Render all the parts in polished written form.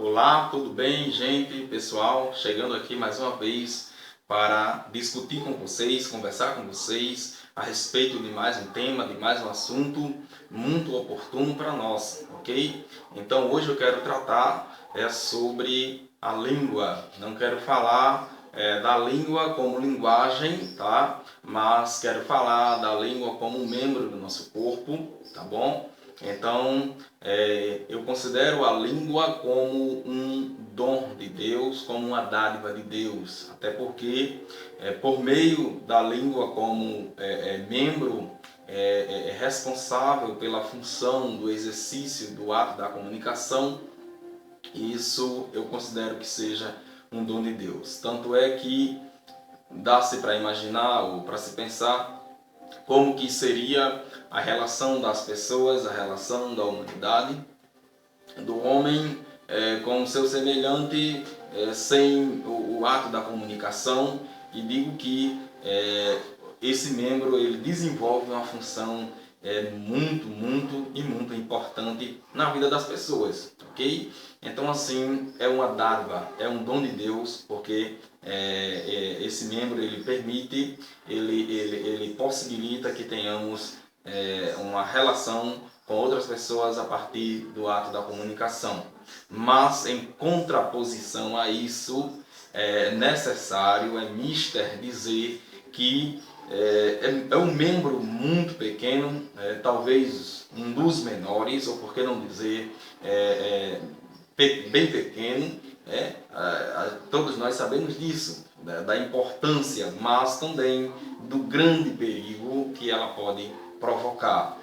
Olá, tudo bem, gente, pessoal? Chegando aqui mais uma vez para discutir com vocês, conversar com vocês a respeito de mais um tema, de mais um assunto muito oportuno para nós, ok? Então hoje eu quero tratar sobre a língua. Não quero falar da língua como linguagem, tá? Mas quero falar da língua como um membro do nosso corpo, tá bom? Então, eu considero a língua como um dom de Deus, como uma dádiva de Deus. Até porque, por meio da língua como membro, responsável pela função do exercício do ato da comunicação, isso eu considero que seja um dom de Deus. Tanto é que dá-se para imaginar ou para se pensar como que seria a relação das pessoas, a relação da humanidade, do homem com o seu semelhante sem o ato da comunicação. E digo que esse membro ele desenvolve uma função muito importante na vida das pessoas, ok? Então assim, é uma dádiva, é um dom de Deus, porque esse membro ele permite, ele possibilita que tenhamos uma relação com outras pessoas a partir do ato da comunicação. Mas em contraposição a isso, é necessário, é mister dizer que é um membro muito pequeno, talvez um dos menores, ou por que não dizer bem pequeno. Todos nós sabemos disso, da importância, mas também do grande perigo que ela pode provocar.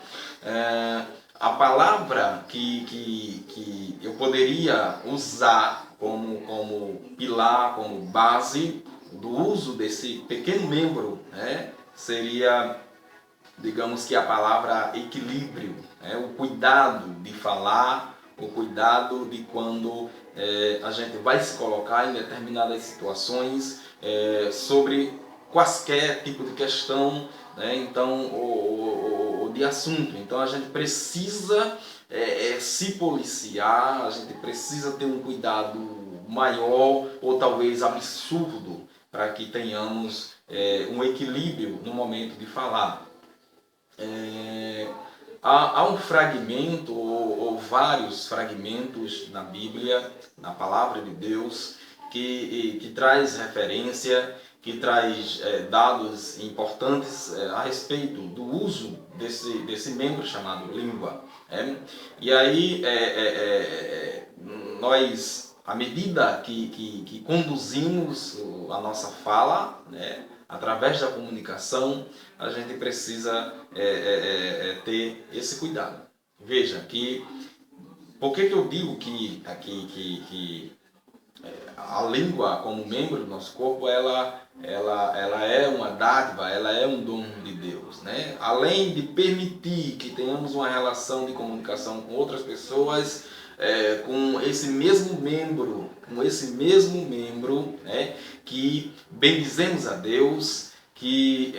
A palavra que eu poderia usar como pilar, como base do uso desse pequeno membro, seria, digamos que a palavra equilíbrio, o cuidado de falar, o cuidado de quando a gente vai se colocar em determinadas situações sobre quaisquer tipo de questão, então, ou de assunto. Então a gente precisa se policiar, a gente precisa ter um cuidado maior ou talvez absurdo para que tenhamos um equilíbrio no momento de falar. Há um fragmento ou vários fragmentos na Bíblia, na Palavra de Deus, que traz referência, que traz dados importantes a respeito do uso desse membro chamado língua. E aí, nós, à medida que conduzimos a nossa fala, através da comunicação, a gente precisa ter esse cuidado. Veja que, por que eu digo que a língua como membro do nosso corpo, ela é uma dádiva, ela é um dom de Deus, Além de permitir que tenhamos uma relação de comunicação com outras pessoas, com esse mesmo membro, que bendizemos a Deus, que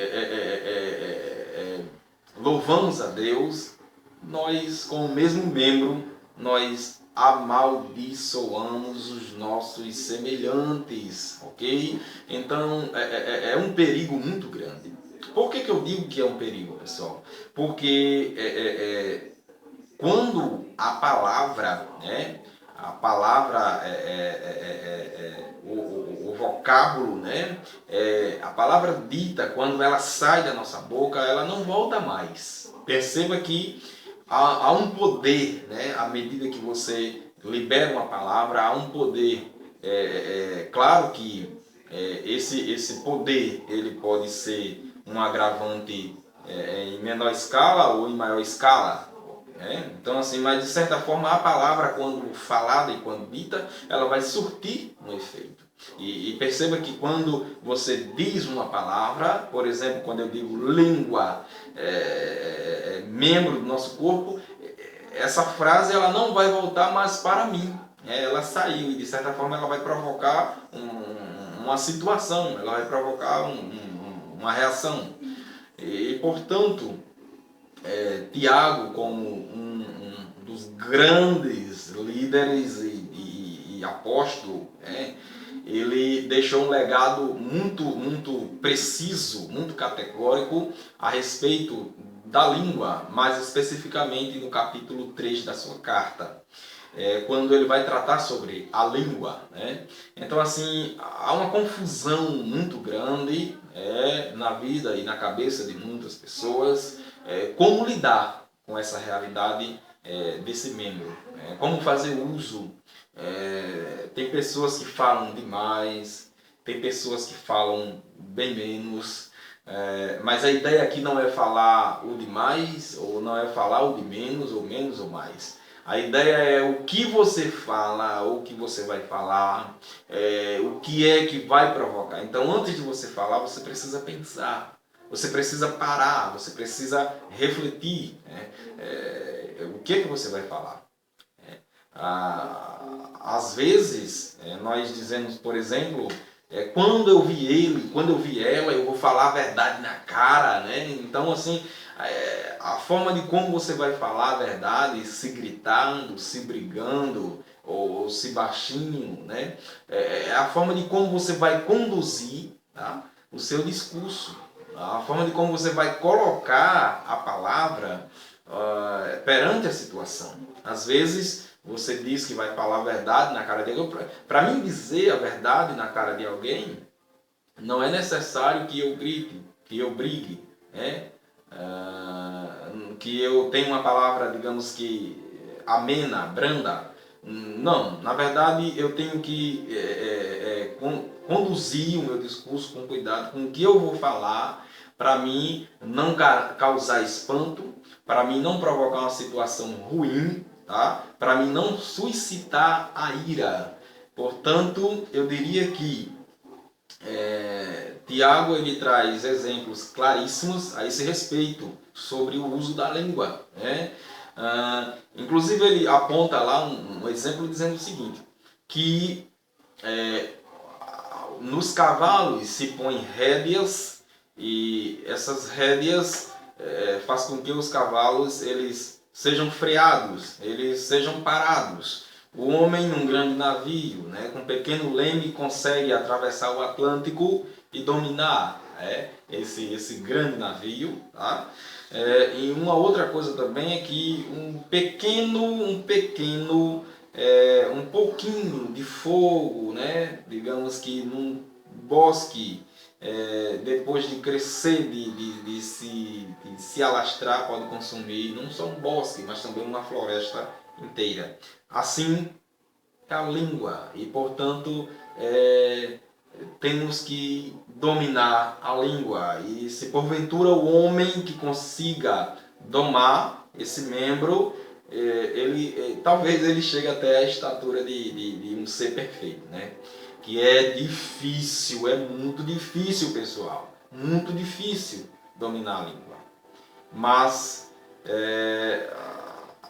louvamos a Deus, nós com o mesmo membro, nós amaldiçoamos os nossos semelhantes, ok? Então é um perigo muito grande. Por que eu digo que é um perigo, pessoal? Porque quando a palavra, o vocábulo, a palavra dita, quando ela sai da nossa boca, ela não volta mais. Perceba que há um poder, à medida que você libera uma palavra, há um poder. Claro que esse poder ele pode ser um agravante em menor escala ou em maior escala. Então assim, mas de certa forma a palavra, quando falada e quando dita, ela vai surtir um efeito. E perceba que quando você diz uma palavra, por exemplo, quando eu digo língua, membro do nosso corpo, essa frase ela não vai voltar mais para mim. Ela saiu e de certa forma ela vai provocar uma situação, ela vai provocar uma reação. E portanto, Tiago, como um dos grandes líderes e grande apóstolo, ele deixou um legado muito preciso, muito categórico a respeito da língua, mais especificamente no capítulo 3 da sua carta, quando ele vai tratar sobre a língua. Então, assim, há uma confusão muito grande na vida e na cabeça de muitas pessoas, como lidar com essa realidade desse membro, como fazer uso. Tem pessoas que falam demais, tem pessoas que falam bem menos, mas a ideia aqui não é falar o demais, ou não é falar o de menos, ou menos ou mais. A ideia é o que você fala, ou o que você vai falar, o que é que vai provocar. Então, antes de você falar, você precisa pensar, você precisa parar, você precisa refletir, o que é que você vai falar. Às vezes, nós dizemos, por exemplo, quando eu vi ele, quando eu vi ela, eu vou falar a verdade na cara, Então, assim, a forma de como você vai falar a verdade, se gritando, se brigando, ou se baixinho, É a forma de como você vai conduzir, tá, o seu discurso, a forma de como você vai colocar a palavra perante a situação. Às vezes, você diz que vai falar a verdade na cara de alguém. Para mim dizer a verdade na cara de alguém, não é necessário que eu grite, que eu brigue, que eu tenha uma palavra, digamos que amena, branda. Não, na verdade eu tenho que conduzir o meu discurso com cuidado com o que eu vou falar, para mim não causar espanto, para mim não provocar uma situação ruim, tá? Para mim não suscitar a ira. Portanto, eu diria que Tiago ele traz exemplos claríssimos a esse respeito sobre o uso da língua. Inclusive ele aponta lá um exemplo dizendo o seguinte, que nos cavalos se põem rédeas e essas rédeas faz com que os cavalos eles sejam freados, eles sejam parados. O homem num grande navio, com um pequeno leme, consegue atravessar o Atlântico e dominar esse grande navio. Tá? E uma outra coisa também é que um pouquinho de fogo, digamos que num bosque, depois de crescer, de se alastrar, pode consumir não só um bosque, mas também uma floresta inteira. Assim é a língua e, portanto, temos que dominar a língua. E se porventura o homem que consiga domar esse membro, talvez ele chegue até a estatura de um ser perfeito, Que é difícil, é muito difícil, pessoal, muito difícil dominar a língua. Mas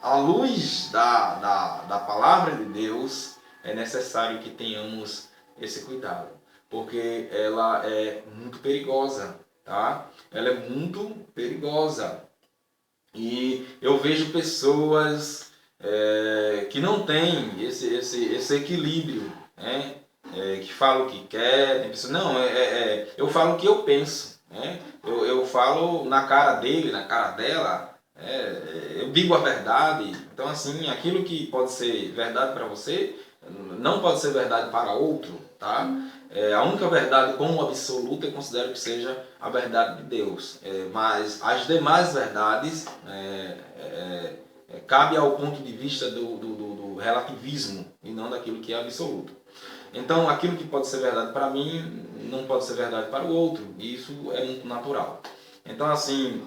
à luz da palavra de Deus, é necessário que tenhamos esse cuidado, porque ela é muito perigosa, tá? Ela é muito perigosa. E eu vejo pessoas que não têm esse equilíbrio, que falam o que quer, tem pessoas, não, eu falo o que eu penso, eu falo na cara dele, na cara dela, eu digo a verdade. Então, assim, aquilo que pode ser verdade para você não pode ser verdade para outro, tá? A única verdade como absoluta eu considero que seja a verdade de Deus, mas as demais verdades cabe ao ponto de vista do relativismo e não daquilo que é absoluto. Então, aquilo que pode ser verdade para mim não pode ser verdade para o outro, e isso é muito natural. Então, assim,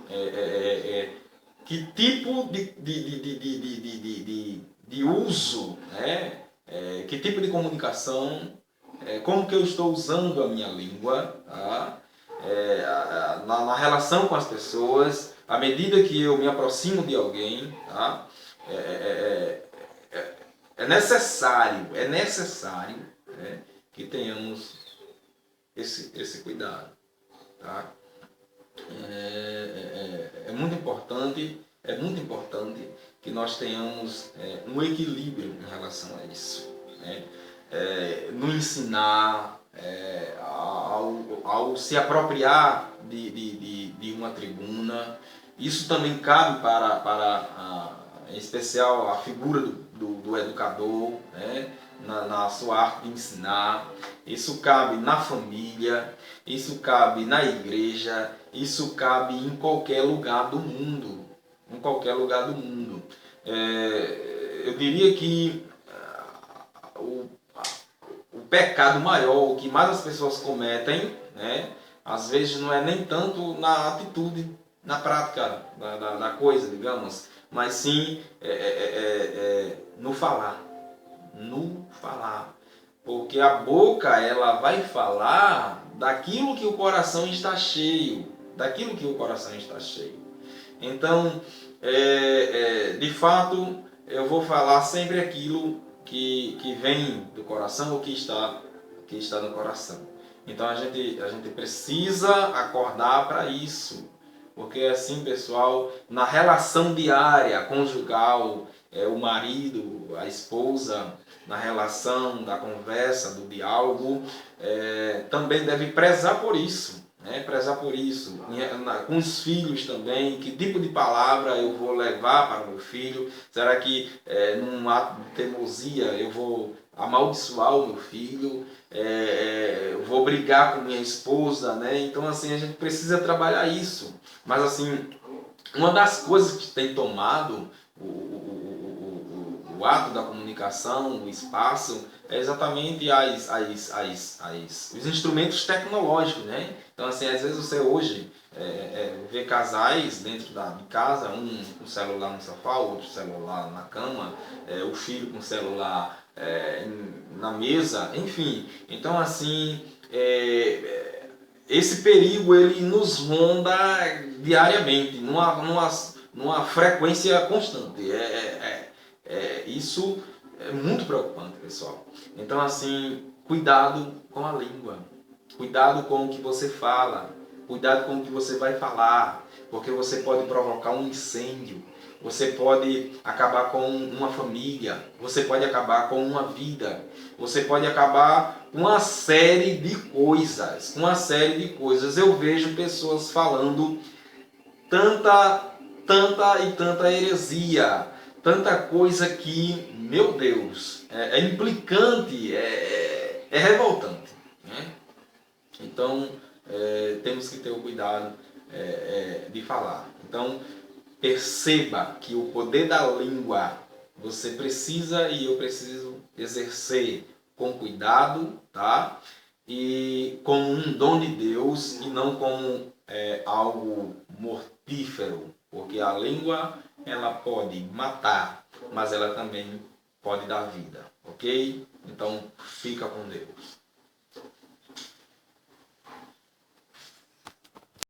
que tipo de uso, que tipo de comunicação, como que eu estou usando a minha língua, tá? Na relação com as pessoas, à medida que eu me aproximo de alguém, tá? É necessário que tenhamos esse cuidado, tá? É muito importante que nós tenhamos um equilíbrio em relação a isso, no ensinar, ao se apropriar de uma tribuna. Isso também cabe em especial, a figura do educador, né? Na sua arte de ensinar. Isso cabe na família, isso cabe na igreja, isso cabe em qualquer lugar do mundo. Em qualquer lugar do mundo. Eu diria que o pecado maior, o que mais as pessoas cometem, né, às vezes não é nem tanto na atitude, na prática da coisa, digamos, mas sim no falar. No falar. Porque a boca, ela vai falar daquilo que o coração está cheio. Daquilo que o coração está cheio. Então, de fato, eu vou falar sempre aquilo que vem do coração, o que está no coração. Então a gente precisa acordar para isso. Porque assim, pessoal, na relação diária, conjugal, o marido, a esposa, na relação da conversa, do diálogo, também deve prezar por isso. Prezar por isso. Com os filhos também, que tipo de palavra eu vou levar para o meu filho? Será que num ato de teimosia eu vou amaldiçoar o meu filho? Eu vou brigar com minha esposa, né? Então assim, a gente precisa trabalhar isso. Mas assim, uma das coisas que tem tomado o ato da comunicação, o espaço, é exatamente os instrumentos tecnológicos, né? Então assim, às vezes você hoje vê casais dentro de casa, um com o celular no sofá, outro celular na cama, o filho com o celular na mesa, enfim. Então assim, esse perigo ele nos ronda diariamente, numa frequência constante. Isso é muito preocupante, pessoal. Então, assim, cuidado com a língua. Cuidado com o que você fala. Cuidado com o que você vai falar. Porque você pode provocar um incêndio. Você pode acabar com uma família. Você pode acabar com uma vida. Você pode acabar com uma série de coisas. Uma série de coisas. Eu vejo pessoas falando tanta heresia, tanta coisa que, meu Deus, é implicante, é revoltante, né? Então, temos que ter o cuidado de falar. Então, perceba que o poder da língua você precisa e eu preciso exercer com cuidado, tá? E como um dom de Deus e não como algo mortífero, porque a língua ela pode matar, mas ela também pode dar vida, ok? Então fica com Deus.